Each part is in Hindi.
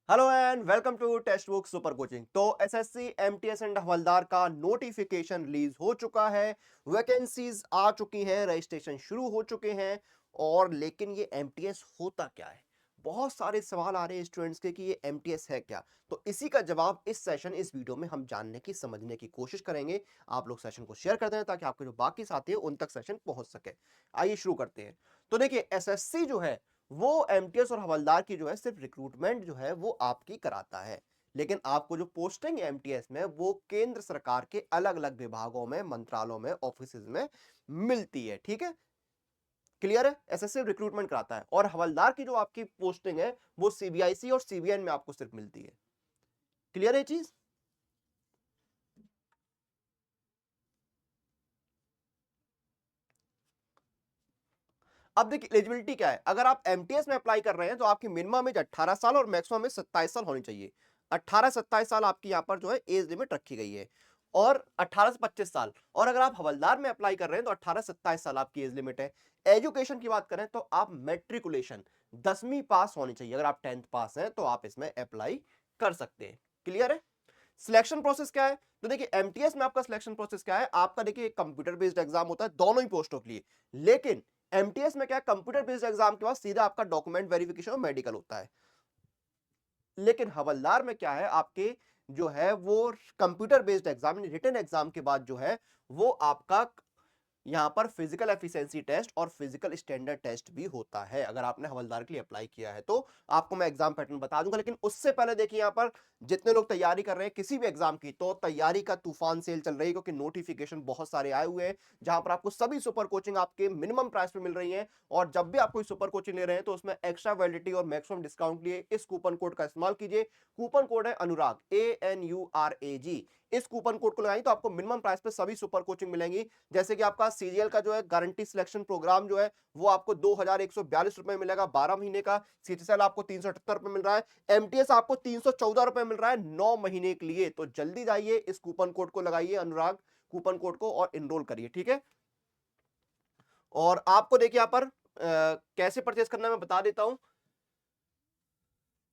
Hello and welcome to text book super coaching. तो एसएससी एमटीएस एंड हवलदार का नोटिफिकेशन रिलीज हो चुका है। वैकेंसीज आ चुकी हैं, रजिस्ट्रेशन शुरू हो चुके हैं। और लेकिन ये एमटीएस होता क्या है? बहुत सारे सवाल आ रहे हैं स्टूडेंट्स के कि ये एमटीएस है क्या। तो इसी का जवाब इस वीडियो में हम जानने की समझने की कोशिश करेंगे। आप लोग सेशन को शेयर कर दें ताकि आपके जो बाकी साथी हैं उन तक सेशन पहुंच सके। आइए शुरू करते हैं। तो देखिए, एसएससी जो है वो एमटीएस और हवलदार की जो है सिर्फ रिक्रूटमेंट जो है वो आपकी कराता है। लेकिन आपको जो पोस्टिंग है एमटीएस में वो केंद्र सरकार के अलग अलग विभागों में, मंत्रालयों में, ऑफिसेज में मिलती है। ठीक है, क्लियर है? एसएससी रिक्रूटमेंट कराता है और हवलदार की जो आपकी पोस्टिंग है वो सीबीआईसी और सीबीएन में आपको सिर्फ मिलती है। क्लियर है चीज? अब देखिए एलिजिबिलिटी क्या है। अगर आप एमटीएस में अप्लाई कर रहे हैं तो आपकी मिनिमम एज 18 साल और मैक्सिमम एज 27 साल होनी चाहिए। 18-27 साल आपकी यहां पर जो है एज लिमिट रखी गई है, और 18 से 25 साल। और अगर आप हवलदार में अप्लाई कर रहे हैं तो 18-27 साल आपकी एज लिमिट है। एजुकेशन की बात करें तो आप मेट्रिकुलेशन 10वीं पास होनी चाहिए। अगर आप 10th पास हैं तो आप इसमें अप्लाई कर सकते हैं। क्लियर है? सिलेक्शन प्रोसेस क्या है? तो देखिए एमटीएस में आपका सिलेक्शन प्रोसेस क्या है। आपका देखिए कंप्यूटर बेस्ड एग्जाम होता है दोनों ही पोस्टों के लिए। लेकिन एमटीएस में क्या, कंप्यूटर बेस्ड एग्जाम के बाद सीधा आपका डॉक्यूमेंट वेरिफिकेशन और मेडिकल होता है। लेकिन हवलदार में क्या है, आपके जो है वो computer based exam, written exam के बाद जो है वो आपका यहां पर फिजिकल एफिशिएंसी टेस्ट और फिजिकल स्टैंडर्ड टेस्ट भी होता है। अगर आपने हवलदार के लिए अप्लाई किया है तो आपको मैं एग्जाम पैटर्न बता दूंगा। लेकिन उससे पहले देखिए, यहां पर जितने लोग तैयारी कर रहे हैं किसी भी एग्जाम की, तो तैयारी का तूफान सेल चल रही है, क्योंकि नोटिफिकेशन बहुत सारे आए हुए हैं जहां पर आपको सभी सुपर कोचिंग आपके मिनिमम प्राइस पे मिल रही है। और जब भी आप कोई सुपर कोचिंग ले रहे हैं तो उसमें एक्स्ट्रा वैलिडिटी और मैक्सिमम डिस्काउंट लिए इस कूपन कोड का इस्तेमाल कीजिए। कूपन कोड है अनुराग, ANURAG। इस कूपन कोड को लगाइए तो आपको मिनिमम प्राइस पे सभी सुपर कोचिंग मिलेंगी। जैसे कि आपका सीजीएल का जो है गारंटी सिलेक्शन प्रोग्राम जो है वो आपको 2142 रुपए मिलेगा 12 महीने का। सीटीएल आपको 378 रुपए मिल रहा है। एमटीएस आपको 314 रुपए मिल रहा है 9 महीने के लिए। तो जल्दी जाइए, इस कूपन कोड को लगाइए अनुराग कूपन कोड को और इनरोल करिए। ठीक है, और आपको देखिए यहाँ पर कैसे परचेस करना है मैं बता देता हूं।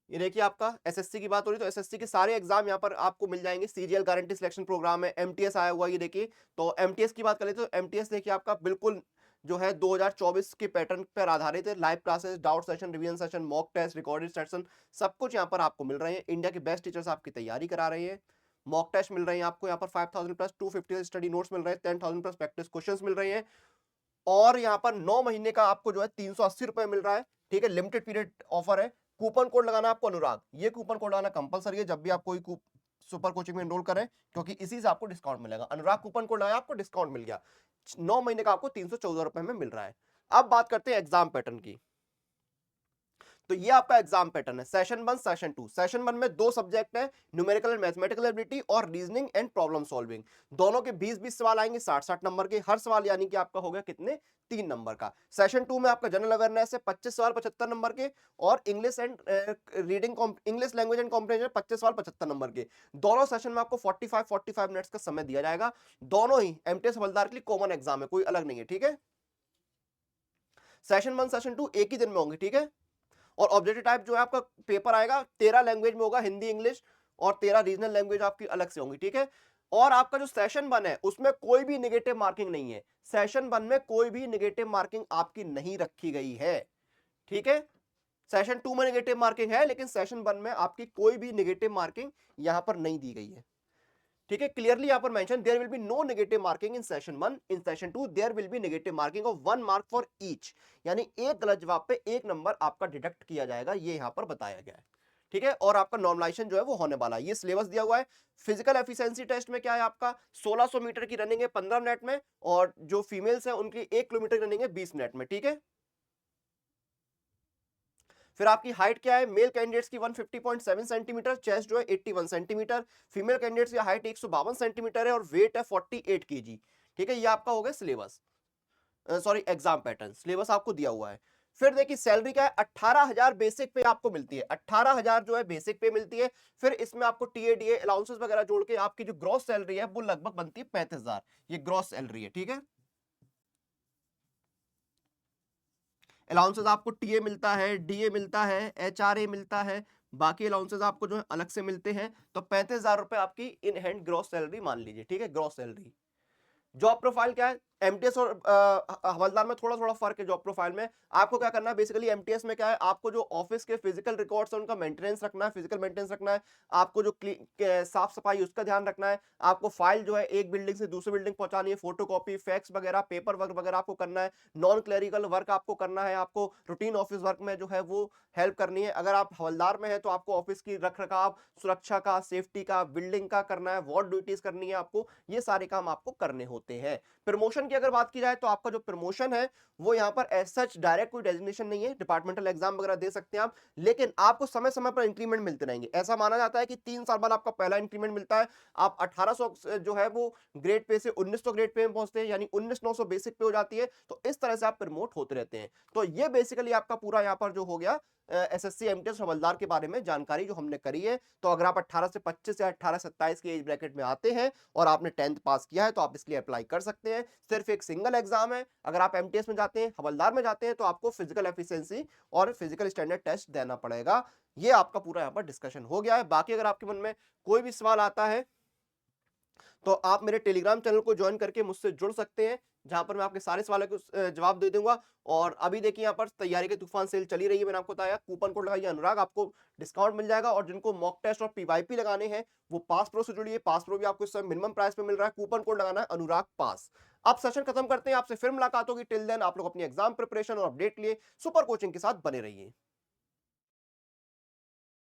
ये देखिए, आपका एसएससी की बात हो रही तो एसएससी के सारे एग्जाम यहाँ पर आपको मिल जाएंगे। सीजीएल गारंटी सिलेक्शन प्रोग्राम है, एमटीएस आया हुआ, ये देखिए। तो एमटीएस की बात करें तो एमटीएस देखिए आपका बिल्कुल जो है 2024 के पैटर्न पर आधारित है। Live classes, doubt session, revision session, mock test, recorded session, सब कुछ यहाँ पर आपको मिल रहे हैं। इंडिया के बेस्ट टीचर्स आपकी तैयारी करा रहे हैं। मॉक टेस्ट मिल रहे हैं आपको यहाँ पर 5000 प्लस 250 स्टडी नोट्स मिल रहे हैं, 10,000 प्लस प्रैक्टिस क्वेश्चंस मिल रहे हैं। और यहाँ पर 9 महीने का आपको जो है 380 रुपए मिल रहा है। ठीक है, लिमिटेड पीरियड ऑफर है। कूपन कोड लगाना आपको अनुराग, ये कूपन कोड लगाना कंपलसरी है जब भी आप कोई सुपर कोचिंग में एनरोल करें, क्योंकि इसी से आपको डिस्काउंट मिलेगा। अनुराग कूपन कोड लगाया, आपको डिस्काउंट मिल गया। 9 महीने का आपको 314 रुपए में मिल रहा है। अब बात करते हैं एग्जाम पैटर्न की। तो ये आपका एग्जाम पैटर्न है, सेशन 1 सेशन 2। सेशन 1 में दो सब्जेक्ट है, न्यूमेरिकल एंड मैथमेटिकल एबिलिटी और रीजनिंग एंड प्रॉब्लम सॉल्विंग। दोनों के 20-20 सवाल आएंगे, 60-60 नंबर के हर सवाल, यानी कि आपका हो गया कितने, 3 नंबर का। सेशन 2 में आपका जनरल अवेयरनेस है, 25 सवाल 75 नंबर के। और English and reading, English language and comprehension 25 सवाल 75 नंबर के। दोनों सेशन में आपको 45 मिनट्स का समय दिया जाएगा। दोनों ही एमटीएस हवलदार के लिए कॉमन एग्जाम है, कोई अलग नहीं है। ठीक है, सेशन 1 सेशन 2 एक ही दिन में होंगे। ठीक है, और ऑब्जेक्टिव टाइप जो है आपका पेपर आएगा 13 लैंग्वेज में होगा, हिंदी इंग्लिश, और 13 रीजनल लैंग्वेज आपकी अलग से होंगी। ठीक है, और आपका जो सेशन 1 है उसमें कोई भी नेगेटिव मार्किंग नहीं है। सेशन 1 में कोई भी नेगेटिव मार्किंग आपकी नहीं रखी गई है। ठीक है, सेशन 2 में नेगेटिव मार्किंग है, लेकिन सेशन 1 में आपकी कोई भी नेगेटिव मार्किंग यहां पर नहीं दी गई है। ठीक है, क्लियरली यहां पर mention, there will be no negative marking in session 1। In session 2 there will be negative marking of 1 mark for each, यानी एक गलत जवाब पे 1 नंबर आपका डिडक्ट किया जाएगा, ये यहां पर बताया गया है। ठीक है, और आपका नॉर्मलाइजेशन जो है वो होने वाला है, ये सिलेबस दिया हुआ है। फिजिकल एफिशिएंसी टेस्ट में क्या है, आपका 1600 मीटर की रनिंग है 15 मिनट में, और जो फीमेल्स है उनकी 1 किलोमीटर की रनिंग है 20 मिनट में। ठीक है, फिर आपकी हाइट क्या है, मेल कैंडिडेट्स की 150.7 सेंटीमीटर, चेस्ट जो है 81 सेंटीमीटर। फीमेल कैंडिडेट्स की हाइट 152 सेंटीमीटर है और वेट है 48 केजी। ठीक है, ये आपका हो गया syllabus, sorry exam pattern. Syllabus आपको दिया हुआ है। फिर देखिए सैलरी क्या है, 18,000 बेसिक पे आपको मिलती है। 18,000 जो है बेसिक पे मिलती है। फिर इसमें आपको टीएडीए अलाउंसेस वगैरह जोड़ के आपकी जो ग्रॉस सैलरी है वो लगभग बनती है 35,000। ये ग्रॉस सैलरी है। ठीक है, अलाउंसेस आपको टीए मिलता है, डीए मिलता है, एचआरए मिलता है, बाकी अलाउंसेस आपको जो है अलग से मिलते हैं। तो 35,000 रुपए आपकी इन हैंड ग्रॉस सैलरी मान लीजिए, ठीक है, ग्रॉस सैलरी। जॉब प्रोफाइल क्या है? एमटीएस और हवलदार में थोड़ा थोड़ा फर्क है। जॉब प्रोफाइल में आपको क्या करना है, बेसिकली एमटीएस में क्या है, आपको जो ऑफिस के फिजिकल रिकॉर्ड्स है उनका मेंटेनेंस रखना है, फिजिकल मेंटेनेंस रखना है। आपको जो साफ सफाई उसका ध्यान रखना है। आपको फाइल जो है एक बिल्डिंग से दूसरी बिल्डिंग पहुंचानी है, फोटोकॉपी, फैक्स वगैरह, पेपर वर्क वगैरह आपको करना है। नॉन क्लरिकल वर्क आपको करना है। आपको रूटीन ऑफिस वर्क में जो है वो हेल्प करनी है। अगर आप हवलदार में है तो आपको ऑफिस की रख रखाव, सुरक्षा का, सेफ्टी का, बिल्डिंग का करना है, वार्ड ड्यूटीज करनी है आपको। ये सारे काम आपको करने होते हैं। प्रमोशन की अगर बात की जाए तो आपका जो प्रमोशन है वो यहां पर एज सच डायरेक्ट कोई डेजिग्नेशन नहीं है। डिपार्टमेंटल एग्जाम वगैरह दे सकते हैं आप, लेकिन आपको समय समय पर इंक्रीमेंट मिलते रहेंगे। ऐसा माना जाता है कि 3 साल बाद आपका पहला इंक्रीमेंट मिलता है। आप 1800 जो है वो ग्रेड पे से 1900 ग्रेड पे में पहुंचते हैं, यानी 19,900 बेसिक पे हो जाती है। तो इस तरह से आप प्रमोट होते रहते हैं। तो ये बेसिकली आपका पूरा यहां पर जो हो गया एसएससी एमटीएस हवलदार के बारे में जानकारी जो हमने करी है। तो अगर आप 18 से 25 या 18 से 27 की एज ब्रैकेट में आते हैं और आपने 10th पास किया है तो आप इसके लिए अप्लाई कर सकते हैं। सिर्फ एक सिंगल एग्जाम है। अगर आप एमटीएस में जाते हैं, हवलदार में जाते हैं, तो आपको फिजिकल एफिशिएंसी और फिजिकल स्टैंडर्ड टेस्ट देना पड़ेगा। ये आपका पूरा यहाँ पर डिस्कशन हो गया है। बाकी अगर आपके मन में कोई भी सवाल आता है तो आप मेरे टेलीग्राम चैनल को ज्वाइन करके मुझसे जुड़ सकते हैं, जहां पर मैं आपके सारे सवालों के जवाब दे दूंगा। और अभी देखिए यहाँ पर तैयारी के तूफान सेल चली रही है। मैंने आपको बताया कूपन कोड लगाइए अनुराग, आपको डिस्काउंट मिल जाएगा। और जिनको मॉक टेस्ट और पीवाईपी लगाने हैं वो पास प्रो से जुड़िए। पास प्रो भी आपको इस समय मिनिमम प्राइस पे मिल रहा है। कूपन कोड लगाना है अनुराग पास। अब सेशन खत्म करते हैं, आपसे फिर मुलाकात होगी। टिल देन आप लोग अपनी एग्जाम प्रिपरेशन और अपडेट लिए सुपर कोचिंग के साथ बने रहिए।